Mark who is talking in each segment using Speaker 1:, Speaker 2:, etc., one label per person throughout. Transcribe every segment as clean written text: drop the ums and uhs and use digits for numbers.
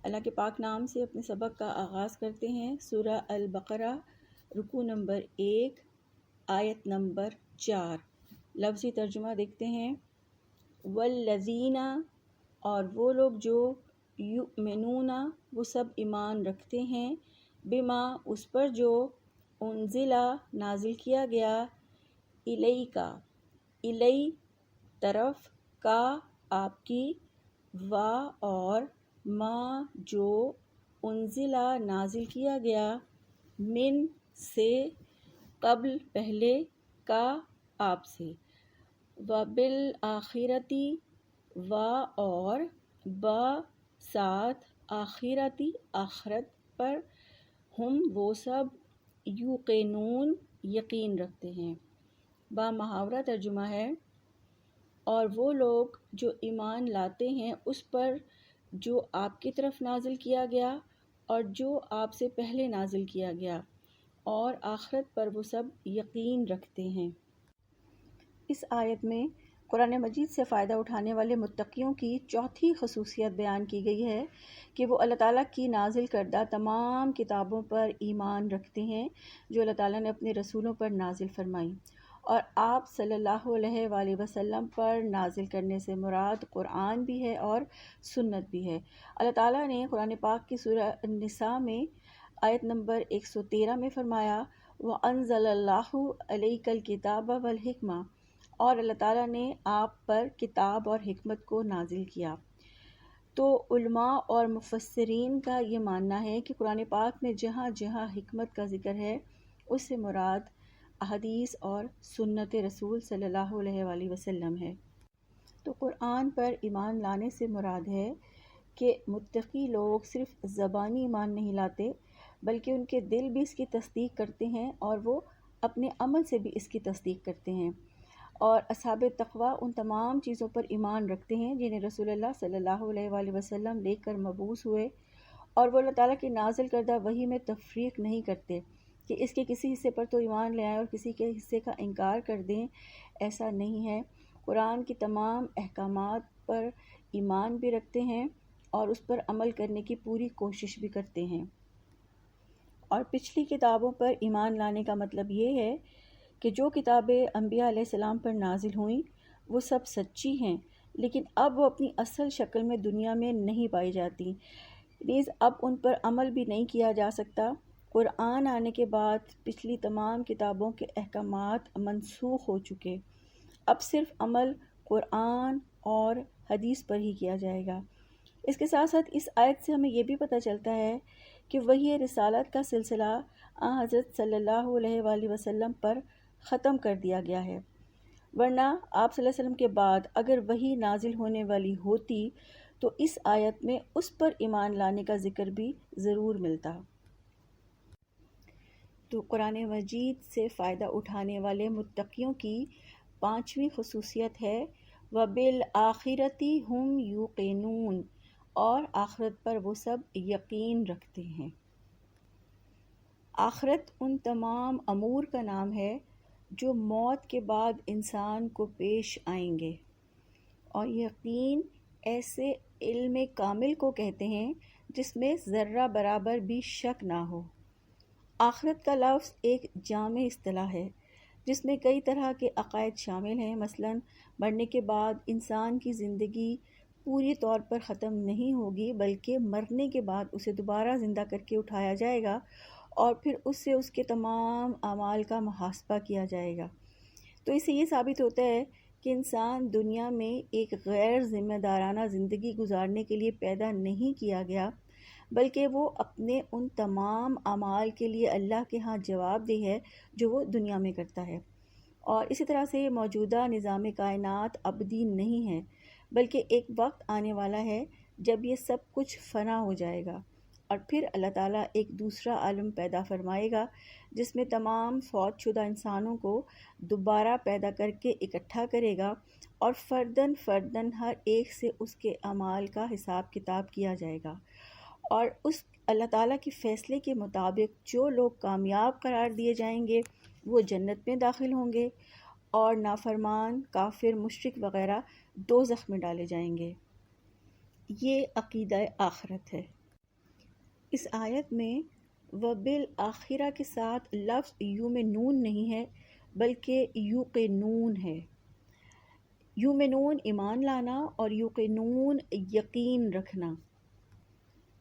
Speaker 1: اللہ کے پاک نام سے اپنے سبق کا آغاز کرتے ہیں۔ سورہ البقرہ، رکوع نمبر 1، آیت نمبر 4۔ لفظی ترجمہ دیکھتے ہیں۔ والذین، اور وہ لوگ جو یؤمنون، وہ سب ایمان رکھتے ہیں، بما، اس پر جو انزلہ، نازل کیا گیا، الیکا، الی، طرف، کا، آپ کی، و، اور، ما، جو انزلہ، نازل کیا گیا، من، سے، قبل، پہلے، کا، آپ سے، وبالآخرتی، و، اور، با، ساتھ، آخرتی، آخرت پر، ہم، وہ سب، یوقنون، یقین رکھتے ہیں۔ با محاورہ ترجمہ ہے، اور وہ لوگ جو ایمان لاتے ہیں اس پر جو آپ کی طرف نازل کیا گیا اور جو آپ سے پہلے نازل کیا گیا، اور آخرت پر وہ سب یقین رکھتے ہیں۔ اس آیت میں قرآن مجید سے فائدہ اٹھانے والے متقیوں کی چوتھی خصوصیت بیان کی گئی ہے کہ وہ اللہ تعالیٰ کی نازل کردہ تمام کتابوں پر ایمان رکھتے ہیں جو اللہ تعالیٰ نے اپنے رسولوں پر نازل فرمائیں، اور آپ صلی اللہ علیہ وآلہ وسلم پر نازل کرنے سے مراد قرآن بھی ہے اور سنت بھی ہے۔ اللہ تعالیٰ نے قرآن پاک کی سورہ النساء میں آیت نمبر 113 میں فرمایا، وَأَنزَلَ اللَّهُ عَلَيْكَ الْكِتَابَ وَالْحِكْمَةَ، اور اللہ تعالیٰ نے آپ پر کتاب اور حکمت کو نازل کیا۔ تو علماء اور مفسرین کا یہ ماننا ہے کہ قرآن پاک میں جہاں جہاں حکمت کا ذکر ہے اس سے مراد احادیث اور سنت رسول صلی اللہ علیہ وآلہ وسلم ہے۔ تو قرآن پر ایمان لانے سے مراد ہے کہ متقی لوگ صرف زبانی ایمان نہیں لاتے بلکہ ان کے دل بھی اس کی تصدیق کرتے ہیں اور وہ اپنے عمل سے بھی اس کی تصدیق کرتے ہیں، اور اصحاب تقویٰ ان تمام چیزوں پر ایمان رکھتے ہیں جنہیں رسول اللہ صلی اللہ علیہ وآلہ وسلم لے کر مبعوث ہوئے، اور وہ اللہ تعالیٰ کی نازل کردہ وحی میں تفریق نہیں کرتے کہ اس کے کسی حصے پر تو ایمان لے آئیں اور کسی کے حصے کا انکار کر دیں۔ ایسا نہیں ہے، قرآن کی تمام احکامات پر ایمان بھی رکھتے ہیں اور اس پر عمل کرنے کی پوری کوشش بھی کرتے ہیں۔ اور پچھلی کتابوں پر ایمان لانے کا مطلب یہ ہے کہ جو کتابیں انبیاء علیہ السلام پر نازل ہوئیں وہ سب سچی ہیں، لیکن اب وہ اپنی اصل شکل میں دنیا میں نہیں پائی جاتی، نیز اب ان پر عمل بھی نہیں کیا جا سکتا۔ قرآن آنے کے بعد پچھلی تمام کتابوں کے احکامات منسوخ ہو چکے، اب صرف عمل قرآن اور حدیث پر ہی کیا جائے گا۔ اس کے ساتھ ساتھ اس آیت سے ہمیں یہ بھی پتہ چلتا ہے کہ وحی رسالت کا سلسلہ حضرت صلی اللہ علیہ وآلہ وسلم پر ختم کر دیا گیا ہے، ورنہ آپ صلی اللہ علیہ وسلم کے بعد اگر وحی نازل ہونے والی ہوتی تو اس آیت میں اس پر ایمان لانے کا ذکر بھی ضرور ملتا۔ تو قرآن مجید سے فائدہ اٹھانے والے متقیوں کی پانچویں خصوصیت ہے وَبِالْآخِرَةِ هُمْ يُوقِنُونَ، اور آخرت پر وہ سب یقین رکھتے ہیں۔ آخرت ان تمام امور کا نام ہے جو موت کے بعد انسان کو پیش آئیں گے، اور یقین ایسے علم کامل کو کہتے ہیں جس میں ذرہ برابر بھی شک نہ ہو۔ آخرت کا لفظ ایک جامع اصطلاح ہے جس میں کئی طرح کے عقائد شامل ہیں، مثلاً مرنے کے بعد انسان کی زندگی پوری طور پر ختم نہیں ہوگی بلکہ مرنے کے بعد اسے دوبارہ زندہ کر کے اٹھایا جائے گا اور پھر اس سے اس کے تمام اعمال کا محاسبہ کیا جائے گا۔ تو اس سے یہ ثابت ہوتا ہے کہ انسان دنیا میں ایک غیر ذمہ دارانہ زندگی گزارنے کے لیے پیدا نہیں کیا گیا بلکہ وہ اپنے ان تمام اعمال کے لیے اللہ کے ہاں جواب دہ ہے جو وہ دنیا میں کرتا ہے۔ اور اسی طرح سے موجودہ نظام کائنات ابدی نہیں ہے بلکہ ایک وقت آنے والا ہے جب یہ سب کچھ فنا ہو جائے گا، اور پھر اللہ تعالیٰ ایک دوسرا عالم پیدا فرمائے گا جس میں تمام فوت شدہ انسانوں کو دوبارہ پیدا کر کے اکٹھا کرے گا، اور فرداً فرداً ہر ایک سے اس کے اعمال کا حساب کتاب کیا جائے گا، اور اس اللہ تعالیٰ کے فیصلے کے مطابق جو لوگ کامیاب قرار دیے جائیں گے وہ جنت میں داخل ہوں گے، اور نافرمان، کافر، مشرک وغیرہ دوزخ میں ڈالے جائیں گے۔ یہ عقیدہ آخرت ہے۔ اس آیت میں وبالآخرہ کے ساتھ لفظ یومنون نہیں ہے بلکہ یوقنون ہے۔ یومنون ایمان لانا اور یوقنون یقین رکھنا،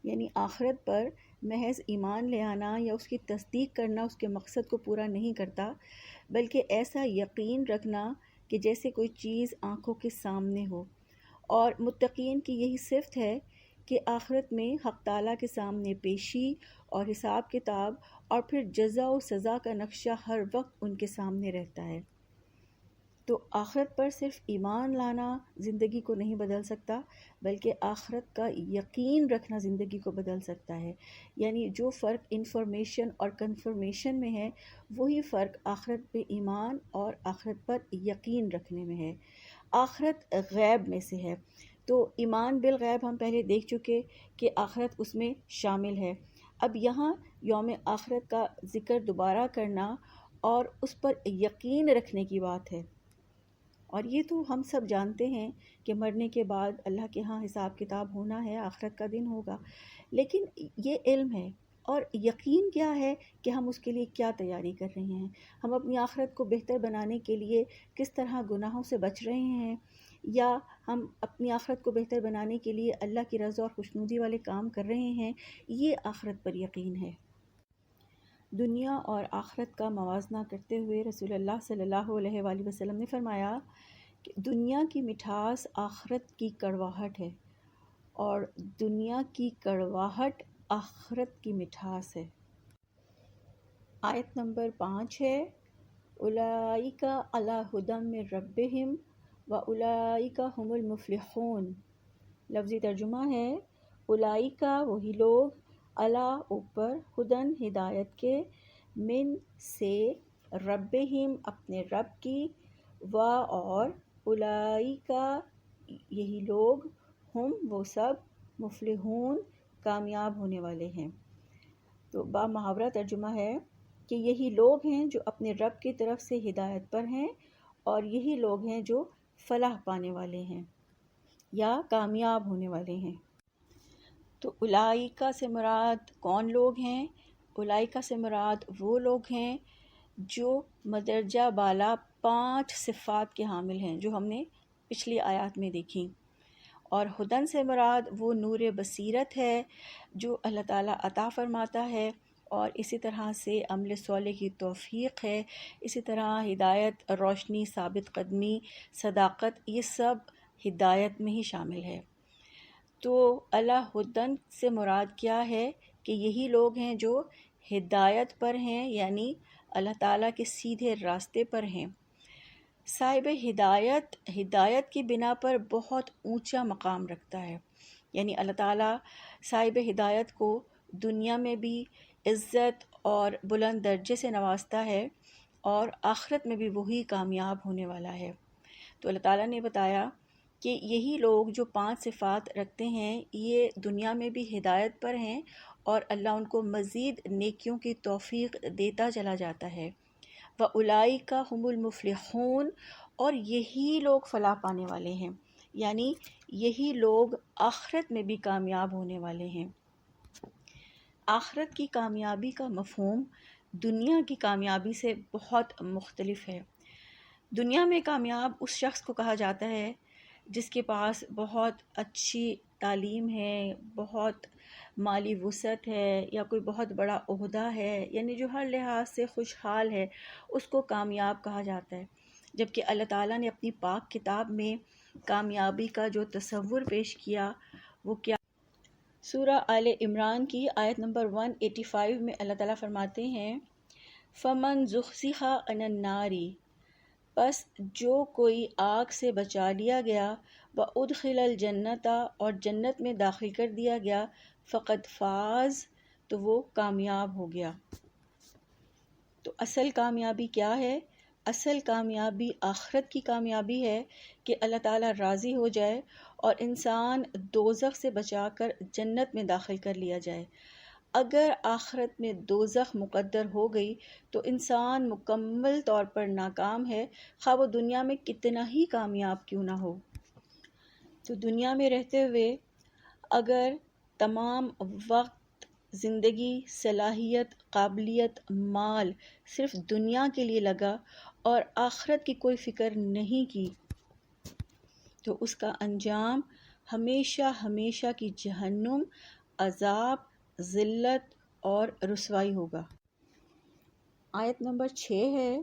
Speaker 1: یعنی آخرت پر محض ایمان لے آنا یا اس کی تصدیق کرنا اس کے مقصد کو پورا نہیں کرتا، بلکہ ایسا یقین رکھنا کہ جیسے کوئی چیز آنکھوں کے سامنے ہو۔ اور متقین کی یہی صفت ہے کہ آخرت میں حق تعالیٰ کے سامنے پیشی اور حساب کتاب اور پھر جزا و سزا کا نقشہ ہر وقت ان کے سامنے رہتا ہے۔ تو آخرت پر صرف ایمان لانا زندگی کو نہیں بدل سکتا، بلکہ آخرت کا یقین رکھنا زندگی کو بدل سکتا ہے۔ یعنی جو فرق انفارمیشن اور کنفرمیشن میں ہے، وہی فرق آخرت پہ ایمان اور آخرت پر یقین رکھنے میں ہے۔ آخرت غیب میں سے ہے، تو ایمان بالغیب ہم پہلے دیکھ چکے کہ آخرت اس میں شامل ہے۔ اب یہاں یوم آخرت کا ذکر دوبارہ کرنا اور اس پر یقین رکھنے کی بات ہے۔ اور یہ تو ہم سب جانتے ہیں کہ مرنے کے بعد اللہ کے ہاں حساب کتاب ہونا ہے، آخرت کا دن ہوگا، لیکن یہ علم ہے اور یقین کیا ہے کہ ہم اس کے لیے کیا تیاری کر رہے ہیں، ہم اپنی آخرت کو بہتر بنانے کے لیے کس طرح گناہوں سے بچ رہے ہیں، یا ہم اپنی آخرت کو بہتر بنانے کے لیے اللہ کی رضا اور خوشنودی والے کام کر رہے ہیں۔ یہ آخرت پر یقین ہے۔ دنیا اور آخرت کا موازنہ کرتے ہوئے رسول اللہ صلی اللہ علیہ وآلہ وسلم نے فرمایا کہ دنیا کی مٹھاس آخرت کی کڑواہٹ ہے، اور دنیا کی کڑواہٹ آخرت کی مٹھاس ہے۔ آیت نمبر 5 ہے اولئک علی ھدی من ربہم واولئک ھم المفلحون۔ لفظی ترجمہ ہے اولئک وہی لوگ، علی اوپر، ھدن ہدایت کے، من سے، ربہم اپنے رب کی، و اور، اولئک یہی لوگ، ہم وہ سب، مفلحون کامیاب ہونے والے ہیں۔ تو با محاورہ ترجمہ ہے کہ یہی لوگ ہیں جو اپنے رب کی طرف سے ہدایت پر ہیں، اور یہی لوگ ہیں جو فلاح پانے والے ہیں یا کامیاب ہونے والے ہیں۔ تو اولئک سے مراد کون لوگ ہیں؟ اولئک سے مراد وہ لوگ ہیں جو مدرجہ بالا 5 صفات کے حامل ہیں جو ہم نے پچھلی آیات میں دیکھی۔ اور ہدن سے مراد وہ نور بصیرت ہے جو اللہ تعالیٰ عطا فرماتا ہے، اور اسی طرح سے عمل صالح کی توفیق ہے، اسی طرح ہدایت، روشنی، ثابت قدمی، صداقت، یہ سب ہدایت میں ہی شامل ہے۔ تو اللہ ہدن سے مراد کیا ہے کہ یہی لوگ ہیں جو ہدایت پر ہیں، یعنی اللہ تعالیٰ کے سیدھے راستے پر ہیں۔ صاحب ہدایت ہدایت کی بنا پر بہت اونچا مقام رکھتا ہے، یعنی اللہ تعالیٰ صاحب ہدایت کو دنیا میں بھی عزت اور بلند درجے سے نوازتا ہے، اور آخرت میں بھی وہی کامیاب ہونے والا ہے۔ تو اللہ تعالیٰ نے بتایا کہ یہی لوگ جو 5 صفات رکھتے ہیں یہ دنیا میں بھی ہدایت پر ہیں، اور اللہ ان کو مزید نیکیوں کی توفیق دیتا چلا جاتا ہے۔ وَأُولَئِکَ هُمُ الْمُفْلِحُونَ، اور یہی لوگ فلاح پانے والے ہیں، یعنی یہی لوگ آخرت میں بھی کامیاب ہونے والے ہیں۔ آخرت کی کامیابی کا مفہوم دنیا کی کامیابی سے بہت مختلف ہے۔ دنیا میں کامیاب اس شخص کو کہا جاتا ہے جس کے پاس بہت اچھی تعلیم ہے، بہت مالی وسعت ہے، یا کوئی بہت بڑا عہدہ ہے، یعنی جو ہر لحاظ سے خوشحال ہے، اس کو کامیاب کہا جاتا ہے۔ جبکہ اللہ تعالیٰ نے اپنی پاک کتاب میں کامیابی کا جو تصور پیش کیا وہ کیا؟ سورہ آل عمران کی آیت نمبر 185 میں اللہ تعالیٰ فرماتے ہیں فَمَنْ زُحْزِحَ عَنِ النَّارِ، پس جو کوئی آگ سے بچا لیا گیا، وَأُدْخِلَ الْجَنَّةَ، اور جنت میں داخل کر دیا گیا، فَقَدْ فَازَ، تو وہ کامیاب ہو گیا۔ تو اصل کامیابی کیا ہے؟ اصل کامیابی آخرت کی کامیابی ہے کہ اللہ تعالیٰ راضی ہو جائے اور انسان دوزخ سے بچا کر جنت میں داخل کر لیا جائے۔ اگر آخرت میں دوزخ مقدر ہو گئی تو انسان مکمل طور پر ناکام ہے، خواہ وہ دنیا میں کتنا ہی کامیاب کیوں نہ ہو۔ تو دنیا میں رہتے ہوئے اگر تمام وقت زندگی، صلاحیت، قابلیت، مال صرف دنیا کے لیے لگا اور آخرت کی کوئی فکر نہیں کی تو اس کا انجام ہمیشہ ہمیشہ کی جہنم، عذاب، ذلت اور رسوائی ہوگا۔ آیت نمبر 6 ہے،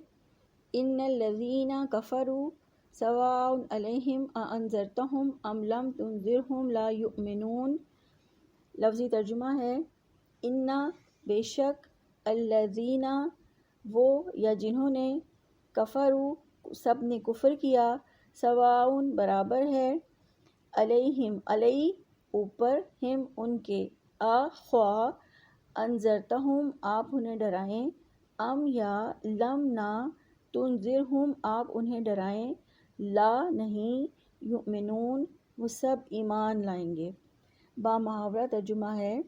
Speaker 1: ان الذین کفروا سواء علیہم اانذرتہم ام لم تنذرہم لا یؤمنون۔ لفظی ترجمہ ہے، ان بے شک، الذین وہ یا جنہوں نے، کفروا سب نے کفر کیا، سواء برابر ہے، علیہم علی اوپر، ہم ان کے، خواہ، انذرتہم آپ انہیں ڈرائیں، ام یا لم نہ، تنذرہم آپ انہیں ڈرائیں، لا نہیں، یؤمنون وہ سب ایمان لائیں گے۔ با محاورہ ترجمہ ہے،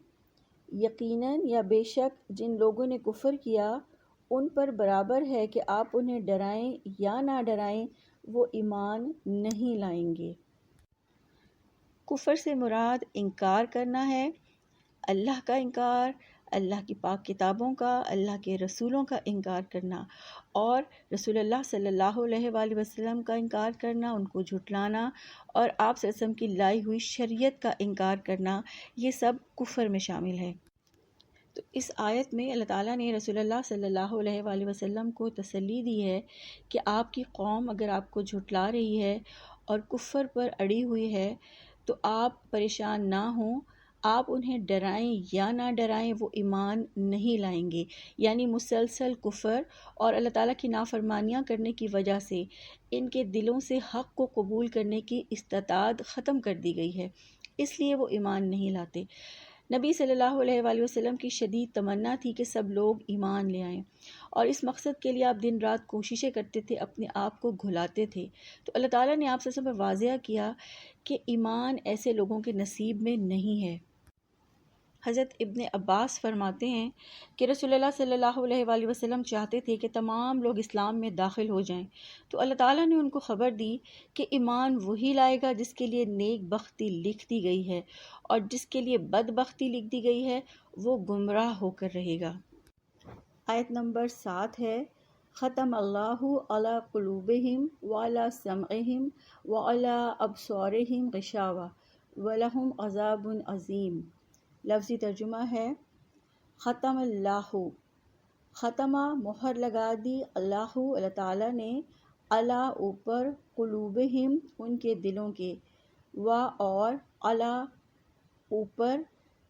Speaker 1: یقیناً یا بے شک جن لوگوں نے کفر کیا ان پر برابر ہے کہ آپ انہیں ڈرائیں یا نہ ڈرائیں، وہ ایمان نہیں لائیں گے۔ کفر سے مراد انکار کرنا ہے، اللہ کا انکار، اللہ کی پاک کتابوں کا، اللہ کے رسولوں کا انکار کرنا، اور رسول اللہ صلی اللہ علیہ وآلہ وسلم کا انکار کرنا، ان کو جھٹلانا، اور آپ صلی اللہ علیہ وسلم کی لائی ہوئی شریعت کا انکار کرنا، یہ سب کفر میں شامل ہے۔ تو اس آیت میں اللہ تعالیٰ نے رسول اللہ صلی اللہ علیہ وآلہ وسلم کو تسلی دی ہے کہ آپ کی قوم اگر آپ کو جھٹلا رہی ہے اور کفر پر اڑی ہوئی ہے تو آپ پریشان نہ ہوں، آپ انہیں ڈرائیں یا نہ ڈرائیں وہ ایمان نہیں لائیں گے۔ یعنی مسلسل کفر اور اللہ تعالیٰ کی نافرمانیاں کرنے کی وجہ سے ان کے دلوں سے حق کو قبول کرنے کی استطاعت ختم کر دی گئی ہے، اس لیے وہ ایمان نہیں لاتے۔ نبی صلی اللہ علیہ وآلہ وسلم کی شدید تمنا تھی کہ سب لوگ ایمان لے آئیں، اور اس مقصد کے لیے آپ دن رات کوششیں کرتے تھے، اپنے آپ کو گھلاتے تھے۔ تو اللہ تعالیٰ نے آپ سے واضح کیا کہ ایمان ایسے لوگوں کے نصیب میں نہیں ہے۔ حضرت ابن عباس فرماتے ہیں کہ رسول اللہ صلی اللہ علیہ وآلہ وسلم چاہتے تھے کہ تمام لوگ اسلام میں داخل ہو جائیں، تو اللہ تعالیٰ نے ان کو خبر دی کہ ایمان وہی لائے گا جس کے لیے نیک بختی لکھ دی گئی ہے، اور جس کے لیے بد بختی لکھ دی گئی ہے وہ گمراہ ہو کر رہے گا۔ آیت نمبر 7 ہے، ختم اللہ علی قلوبہم وعلی سمعہم وعلی ابصارہم غشاوہ ولہم عذاب عظیم۔ لفظی ترجمہ ہے، ختم اللہ، ختمہ مہر لگا دی، اللہ اللہ تعالیٰ نے، علی اوپر، قلوبہم ان کے دلوں کے، و اور، علی اوپر،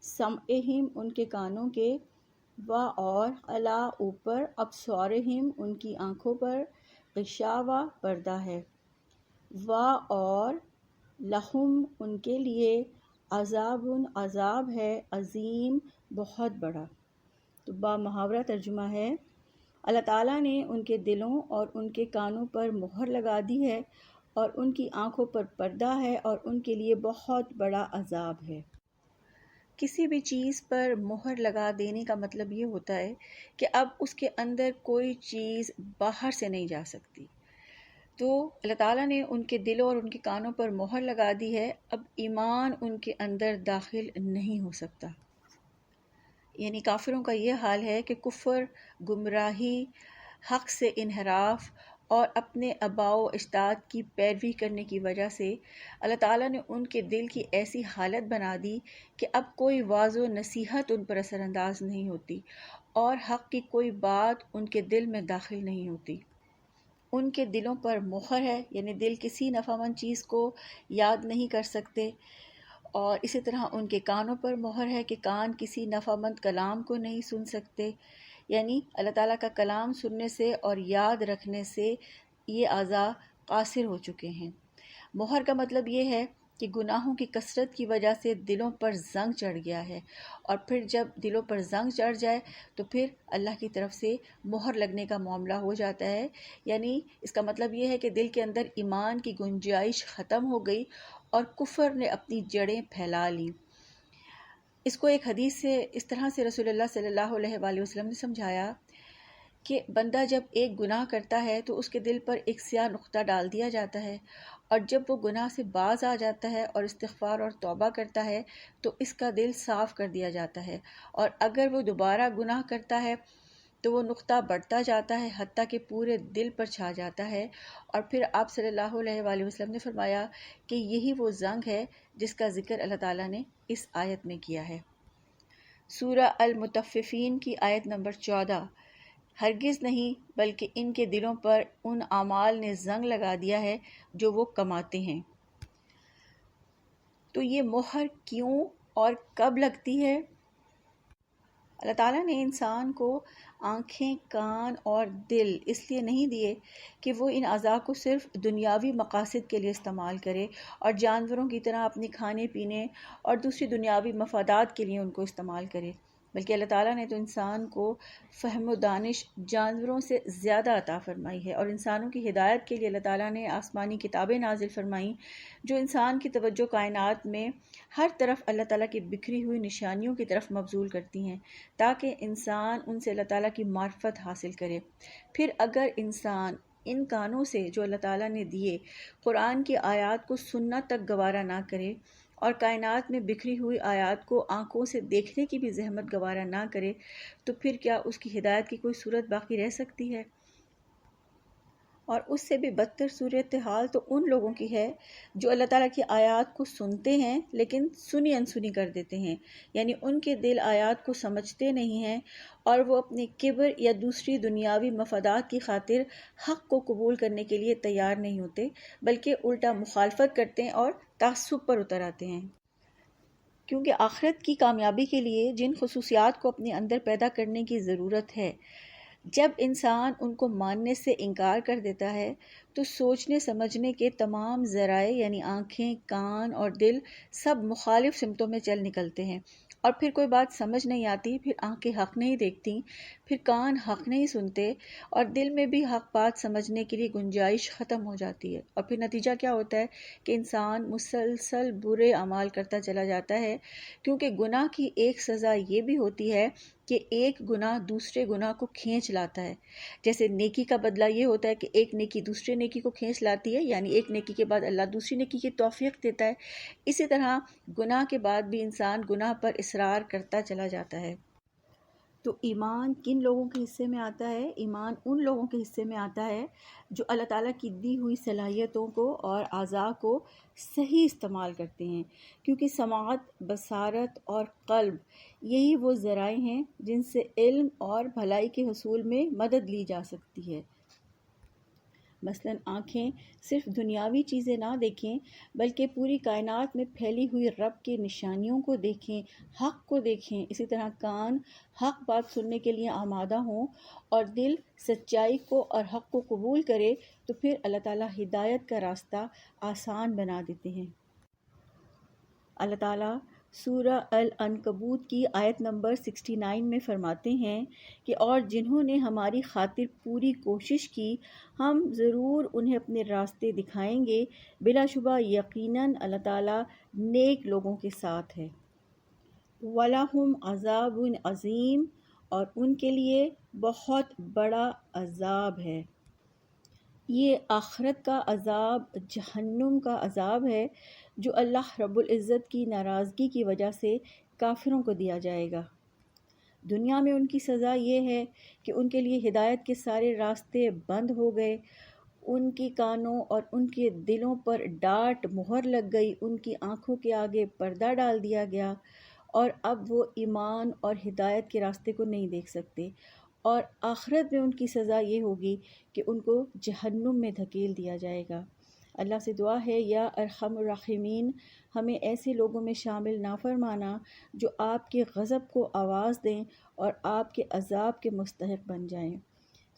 Speaker 1: سمعہم ان کے کانوں کے، و اور، علی اوپر، ابصارہم ان کی آنکھوں پر، غشاوہ پردہ ہے، و اور، لہم ان کے لیے، عذاب عذاب ہے، عظیم بہت بڑا۔ تو با محاورہ ترجمہ ہے، اللہ تعالیٰ نے ان کے دلوں اور ان کے کانوں پر مہر لگا دی ہے اور ان کی آنکھوں پر پردہ ہے، اور ان کے لیے بہت بڑا عذاب ہے۔ کسی بھی چیز پر مہر لگا دینے کا مطلب یہ ہوتا ہے کہ اب اس کے اندر کوئی چیز باہر سے نہیں جا سکتی۔ تو اللہ تعالیٰ نے ان کے دلوں اور ان کے کانوں پر مہر لگا دی ہے، اب ایمان ان کے اندر داخل نہیں ہو سکتا۔ یعنی کافروں کا یہ حال ہے کہ کفر، گمراہی، حق سے انحراف اور اپنے آباء و اجداد کی پیروی کرنے کی وجہ سے اللہ تعالیٰ نے ان کے دل کی ایسی حالت بنا دی کہ اب کوئی واعظ و نصیحت ان پر اثر انداز نہیں ہوتی، اور حق کی کوئی بات ان کے دل میں داخل نہیں ہوتی۔ ان کے دلوں پر مہر ہے، یعنی دل کسی نفعمند چیز کو یاد نہیں کر سکتے، اور اسی طرح ان کے کانوں پر مہر ہے کہ کان کسی نفعمند کلام کو نہیں سن سکتے، یعنی اللہ تعالیٰ کا کلام سننے سے اور یاد رکھنے سے یہ اعضاء قاصر ہو چکے ہیں۔ مہر کا مطلب یہ ہے کہ گناہوں کی کثرت کی وجہ سے دلوں پر زنگ چڑھ گیا ہے، اور پھر جب دلوں پر زنگ چڑھ جائے تو پھر اللہ کی طرف سے مہر لگنے کا معاملہ ہو جاتا ہے۔ یعنی اس کا مطلب یہ ہے کہ دل کے اندر ایمان کی گنجائش ختم ہو گئی اور کفر نے اپنی جڑیں پھیلا لیں۔ اس کو ایک حدیث سے اس طرح سے رسول اللہ صلی اللہ علیہ وآلہ وسلم نے سمجھایا کہ بندہ جب ایک گناہ کرتا ہے تو اس کے دل پر ایک سیاہ نقطہ ڈال دیا جاتا ہے، اور جب وہ گناہ سے باز آ جاتا ہے اور استغفار اور توبہ کرتا ہے تو اس کا دل صاف کر دیا جاتا ہے، اور اگر وہ دوبارہ گناہ کرتا ہے تو وہ نقطہ بڑھتا جاتا ہے حتیٰ کہ پورے دل پر چھا جاتا ہے۔ اور پھر آپ صلی اللہ علیہ وآلہ وسلم نے فرمایا کہ یہی وہ زنگ ہے جس کا ذکر اللہ تعالیٰ نے اس آیت میں کیا ہے۔ سورہ المطففین کی آیت نمبر 14، ہرگز نہیں بلکہ ان کے دلوں پر ان اعمال نے زنگ لگا دیا ہے جو وہ کماتے ہیں۔ تو یہ مہر کیوں اور کب لگتی ہے؟ اللہ تعالیٰ نے انسان کو آنکھیں، کان اور دل اس لیے نہیں دیے کہ وہ ان اعضاء کو صرف دنیاوی مقاصد کے لیے استعمال کرے اور جانوروں کی طرح اپنے کھانے پینے اور دوسری دنیاوی مفادات کے لیے ان کو استعمال کرے، بلکہ اللہ تعالیٰ نے تو انسان کو فہم و دانش جانوروں سے زیادہ عطا فرمائی ہے، اور انسانوں کی ہدایت کے لیے اللہ تعالیٰ نے آسمانی کتابیں نازل فرمائیں جو انسان کی توجہ کائنات میں ہر طرف اللہ تعالیٰ کی بکھری ہوئی نشانیوں کی طرف مبذول کرتی ہیں تاکہ انسان ان سے اللہ تعالیٰ کی معرفت حاصل کرے۔ پھر اگر انسان ان کانوں سے جو اللہ تعالیٰ نے دیے قرآن کی آیات کو سننا تک گوارا نہ کرے اور کائنات میں بکھری ہوئی آیات کو آنکھوں سے دیکھنے کی بھی زحمت گوارا نہ کرے تو پھر کیا اس کی ہدایت کی کوئی صورت باقی رہ سکتی ہے؟ اور اس سے بھی بدتر صورتحال تو ان لوگوں کی ہے جو اللہ تعالیٰ کی آیات کو سنتے ہیں لیکن سنی انسنی کر دیتے ہیں، یعنی ان کے دل آیات کو سمجھتے نہیں ہیں اور وہ اپنے کبر یا دوسری دنیاوی مفادات کی خاطر حق کو قبول کرنے کے لیے تیار نہیں ہوتے، بلکہ الٹا مخالفت کرتے ہیں اور تعصب پر اتر آتے ہیں۔ کیونکہ آخرت کی کامیابی کے لیے جن خصوصیات کو اپنے اندر پیدا کرنے کی ضرورت ہے، جب انسان ان کو ماننے سے انکار کر دیتا ہے تو سوچنے سمجھنے کے تمام ذرائع یعنی آنکھیں، کان اور دل سب مخالف سمتوں میں چل نکلتے ہیں، اور پھر کوئی بات سمجھ نہیں آتی، پھر آنکھیں حق نہیں دیکھتی، پھر کان حق نہیں سنتے، اور دل میں بھی حق بات سمجھنے کے لیے گنجائش ختم ہو جاتی ہے، اور پھر نتیجہ کیا ہوتا ہے کہ انسان مسلسل برے اعمال کرتا چلا جاتا ہے، کیونکہ گناہ کی ایک سزا یہ بھی ہوتی ہے کہ ایک گناہ دوسرے گناہ کو کھینچ لاتا ہے، جیسے نیکی کا بدلہ یہ ہوتا ہے کہ ایک نیکی دوسرے نیکی کو کھینچ لاتی ہے، یعنی ایک نیکی کے بعد اللہ دوسری نیکی کی توفیق دیتا ہے، اسی طرح گناہ کے بعد بھی انسان گناہ پر اصرار کرتا چلا جاتا ہے۔ تو ایمان کن لوگوں کے حصے میں آتا ہے؟ ایمان ان لوگوں کے حصے میں آتا ہے جو اللہ تعالیٰ کی دی ہوئی صلاحیتوں کو اور اعضاء کو صحیح استعمال کرتے ہیں، کیونکہ سماعت، بصارت اور قلب یہی وہ ذرائع ہیں جن سے علم اور بھلائی کے حصول میں مدد لی جا سکتی ہے۔ مثلاً آنکھیں صرف دنیاوی چیزیں نہ دیکھیں بلکہ پوری کائنات میں پھیلی ہوئی رب کی نشانیوں کو دیکھیں، حق کو دیکھیں، اسی طرح کان حق بات سننے کے لیے آمادہ ہوں اور دل سچائی کو اور حق کو قبول کرے تو پھر اللہ تعالیٰ ہدایت کا راستہ آسان بنا دیتے ہیں۔ اللہ تعالیٰ سورہ العنکبوت کی آیت نمبر 69 میں فرماتے ہیں کہ اور جنہوں نے ہماری خاطر پوری کوشش کی ہم ضرور انہیں اپنے راستے دکھائیں گے، بلا شبہ یقیناً اللہ تعالیٰ نیک لوگوں کے ساتھ ہے۔ وَلَهُمْ عَذَابٌ عَظِيمٌ، اور ان کے لیے بہت بڑا عذاب ہے۔ یہ آخرت کا عذاب جہنم کا عذاب ہے جو اللہ رب العزت کی ناراضگی کی وجہ سے کافروں کو دیا جائے گا۔ دنیا میں ان کی سزا یہ ہے کہ ان کے لیے ہدایت کے سارے راستے بند ہو گئے، ان کی کانوں اور ان کے دلوں پر ڈاٹ مہر لگ گئی، ان کی آنکھوں کے آگے پردہ ڈال دیا گیا، اور اب وہ ایمان اور ہدایت کے راستے کو نہیں دیکھ سکتے، اور آخرت میں ان کی سزا یہ ہوگی کہ ان کو جہنم میں دھکیل دیا جائے گا۔ اللہ سے دعا ہے یا ارحم الراحمین ہمیں ایسے لوگوں میں شامل نہ فرمانا جو آپ کے غضب کو آواز دیں اور آپ کے عذاب کے مستحق بن جائیں۔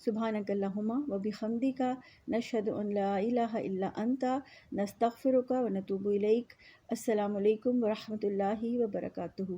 Speaker 1: سبحانک اللہم و بحمدک نشہد ان لا الہ الا انت نستغفرک و نتوب الیک۔ السلام علیکم ورحمۃ اللہ وبرکاتہ۔